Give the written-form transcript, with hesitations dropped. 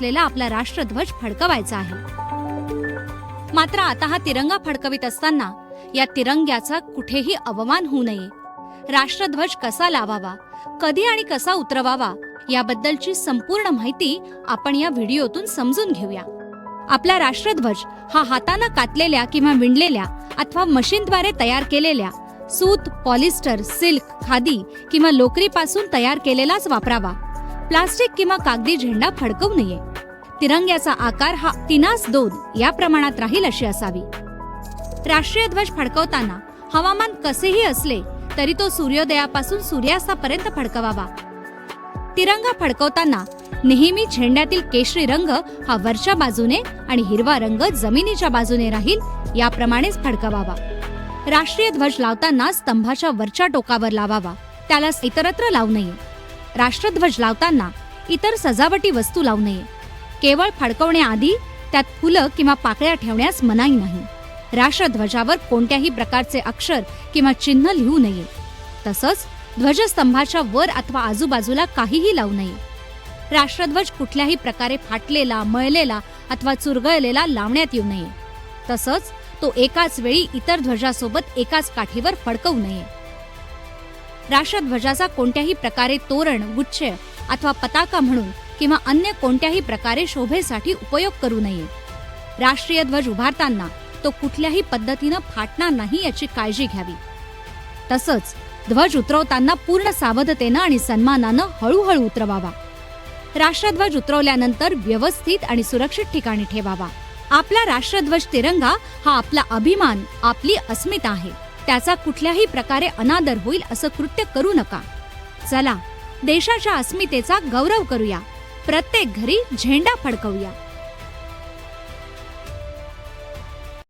असलेला आपला राष्ट्रध्वज फडकवायचा आहे. मात्र आता हा तिरंगा फडकवित असताना या तिरंग्याचा कुठेही अवमान होऊ नये. राष्ट्रध्वज कसा लावावा, कधी आणि कसा उतरवावा याबद्दलची संपूर्ण माहिती आपण या व्हिडिओतून समजून घेऊया. आपला राष्ट्रध्वज हा हाताने कातलेल्या किंवा विणलेल्या अथवा मशीनद्वारे तयार केलेल्या सूत, पॉलिस्टर, सिल्क, खादी किंवा लोकरीपासून तयार केलेलाच वापरावा. प्लास्टिक किंवा कागदी झेंडा फडकवू नये. तिरंग्याचा आकार हा 3:2 या प्रमाणात राहील अशी असावी. राष्ट्रीय ध्वज फडकवताना हवामान कसेही असले तरी तो सूर्योदयापासून सूर्यास्तापर्यंत फडकवावा. तिरंगा फडकवताना नेहमी झेंड्यातील केशरी रंग हा वरच्या बाजूने आणि हिरवा रंग जमिनीच्या बाजूने राहील याप्रमाणेच फडकवावा. राष्ट्रीय ध्वज लावताना स्तंभाच्या वरच्या टोकावर लावावा, त्याला इतरत्र लावू नये. राष्ट्रध्वज लावताना इतर सजावटी वस्तू लावू नये. केवळ फडकवण्याआधी त्यात फुलं किंवा पाकळ्या ठेवण्यास मनाई नाही. राष्ट्रध्वजावर कोणत्याही प्रकारचे अक्षर किंवा चिन्ह लिहू नये. तसंच ध्वजस्तंभाच्या वर अथवा आजूबाजूला काहीही लावू नये. राष्ट्रध्वज कुठल्याही प्रकारे फाटलेला, मळलेला अथवा चुरगळलेला लावण्यात येऊ नये. तसंच तो एकाच वेळी इतर ध्वजासोबत एकाच काठीवर फडकवू नये. राष्ट्रध्वजाचा कोणत्याही प्रकारे तोरण, गुच्छ अथवा पताका म्हणून किंवा अन्य कोणत्याही प्रकारे शोभेसाठी उपयोग करू नये. राष्ट्रीय ध्वज उभारताना तो कुठल्याही पद्धतीनं फाटणार नाही याची काळजी घ्यावी. तसंच ध्वज उतरवताना पूर्ण सावधतेनं आणि सन्मानानं हळूहळू उतरवावा. राष्ट्रध्वज उतरवल्यानंतर व्यवस्थित आणि सुरक्षित ठिकाणी ठेवावा. आपला राष्ट्रध्वज तिरंगा हा आपला अभिमान, आपली अस्मिता आहे. त्याचा कुठल्याही प्रकारे अनादर होईल असं कृत्य करू नका. चला, देशाच्या अस्मितेचा गौरव करूया. प्रत्येक घरी झेंडा फडकवूया.